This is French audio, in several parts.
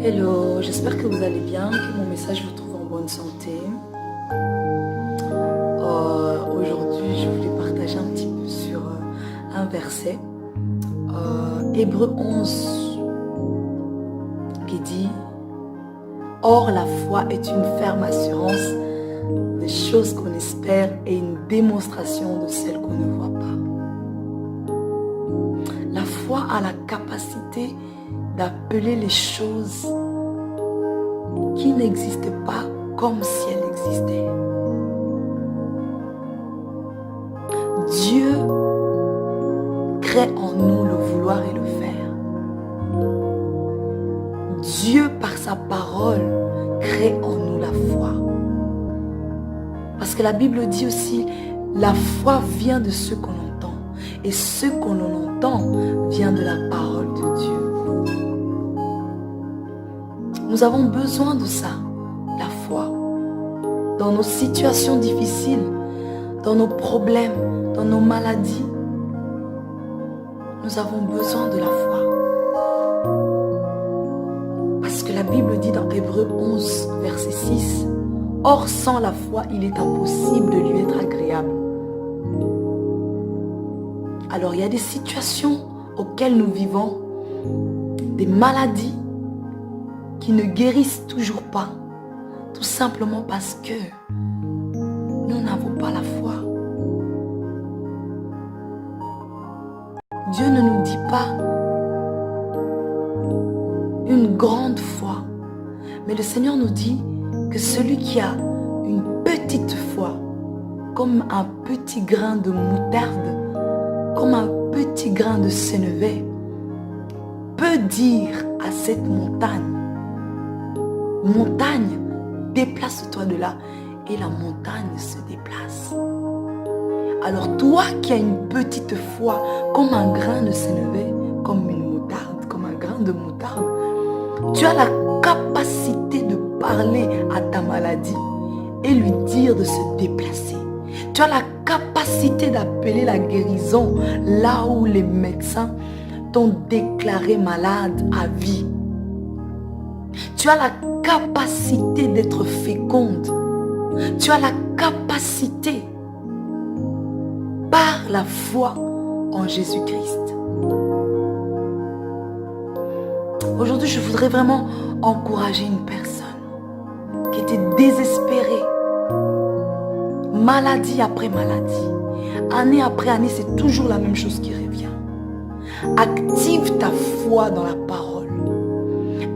Hello, j'espère que vous allez bien, que mon message vous trouve en bonne santé. Aujourd'hui, je voulais partager un petit peu sur un verset, Hébreux 11, qui dit « Or, la foi est une ferme assurance des choses qu'on espère et une démonstration de celles qu'on ne voit pas. » La foi a la capacité d'appeler les choses qui n'existent pas comme si elles existaient. Dieu crée en nous le vouloir et le faire. Dieu, par sa parole, crée en nous la foi. Parce que la Bible dit aussi, la foi vient de ce qu'on entend. Et ce qu'on entend vient de la parole de Dieu. Nous avons besoin de ça, la foi. Dans nos situations difficiles, dans nos problèmes, dans nos maladies, nous avons besoin de la foi. Parce que la Bible dit dans Hébreux 11, verset 6, « Or, sans la foi, il est impossible de lui être agréable. » Alors, il y a des situations auxquelles nous vivons, des maladies, qui ne guérissent toujours pas, tout simplement parce que nous n'avons pas la foi. Dieu ne nous dit pas une grande foi, mais le Seigneur nous dit que celui qui a une petite foi, comme un petit grain de moutarde, comme un petit grain de sénévé, peut dire à cette montagne, montagne, déplace-toi de là, et la montagne se déplace. Alors toi qui as une petite foi, comme un grain de sénévé, comme une moutarde, comme un grain de moutarde, tu as la capacité de parler à ta maladie et lui dire de se déplacer. Tu as la capacité d'appeler la guérison là où les médecins t'ont déclaré malade à vie. Tu as la capacité d'être féconde. Tu as la capacité par la foi en Jésus-Christ. Aujourd'hui, je voudrais vraiment encourager une personne qui était désespérée. Maladie après maladie. Année après année, c'est toujours la même chose qui revient. Active ta foi dans la parole.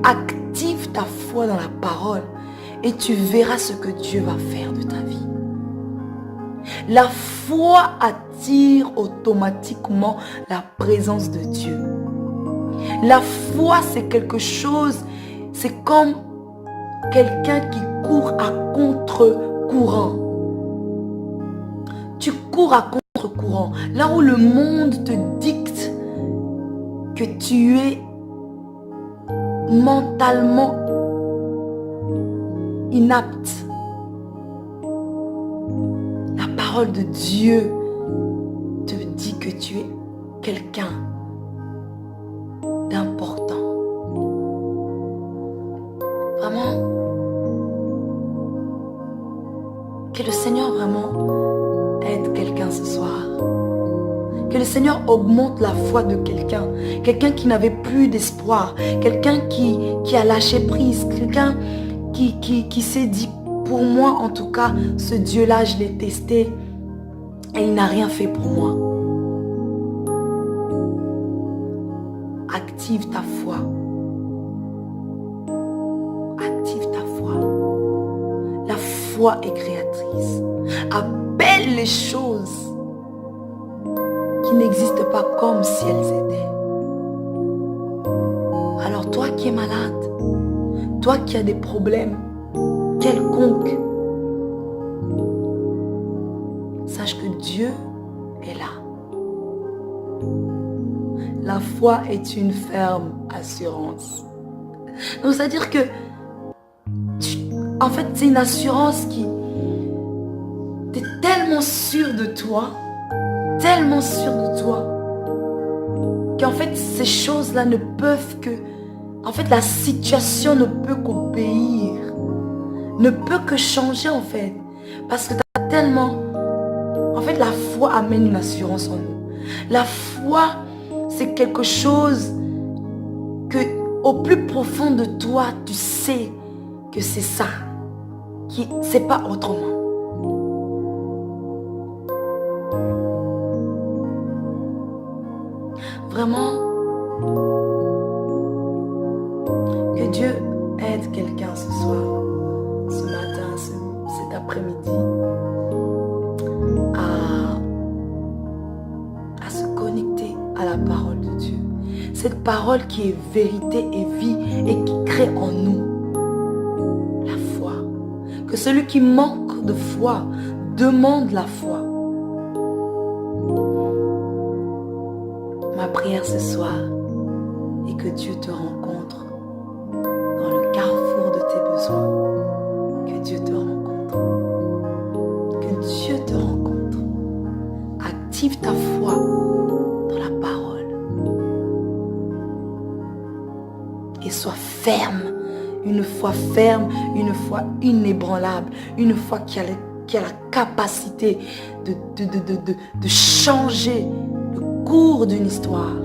Active ta foi dans la parole et tu verras ce que Dieu va faire de ta vie. La foi attire automatiquement la présence de Dieu. La foi, c'est quelque chose, c'est comme quelqu'un qui court à contre-courant. Tu cours à contre-courant, là où le monde te dicte que tu es mentalement inapte. La parole de Dieu te dit que tu es quelqu'un d'important. Vraiment, que le Seigneur vraiment aide quelqu'un ce soir. Que le Seigneur augmente la foi de quelqu'un. Quelqu'un qui n'avait plus d'espoir. Quelqu'un qui a lâché prise. Quelqu'un qui s'est dit, pour moi en tout cas, ce Dieu-là, je l'ai testé et il n'a rien fait pour moi. Active ta foi. Active ta foi. La foi est créatrice. Appelle les choses qui n'existent pas comme si elles étaient. Alors toi qui es malade, toi qui as des problèmes quelconques, sache que Dieu est là. La foi est une ferme assurance. Donc c'est-à-dire que en fait c'est une assurance qui t'es tellement sûr de toi, tellement sûr de toi, qu'en fait ces choses-là ne peuvent que En fait, la situation ne peut qu'obéir, ne peut que changer en fait. Parce que tu as tellement... En fait, la foi amène une assurance en nous. La foi, c'est quelque chose que au plus profond de toi, tu sais que c'est ça. C'est pas autrement. Vraiment, que Dieu aide quelqu'un ce soir, ce matin, cet après-midi, à se connecter à la parole de Dieu. Cette parole qui est vérité et vie et qui crée en nous la foi. Que celui qui manque de foi demande la foi. Ma prière ce soir est que Dieu te rencontre dans le carrefour de tes besoins. Que Dieu te rencontre. Que Dieu te rencontre. Active ta foi dans la parole. Et sois ferme. Une foi ferme, une foi inébranlable. Une foi qui a la capacité de changer le cours d'une histoire.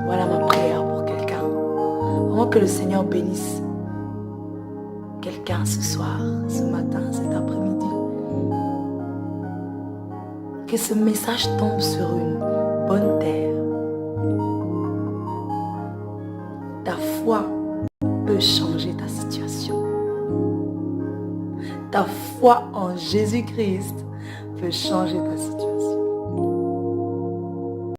Voilà ma prière pour quelqu'un. Vraiment que le Seigneur bénisse quelqu'un ce soir, ce matin, cet après-midi. Que ce message tombe sur une bonne terre. Ta foi peut changer ta situation. Ta foi en Jésus-Christ peut changer ta situation.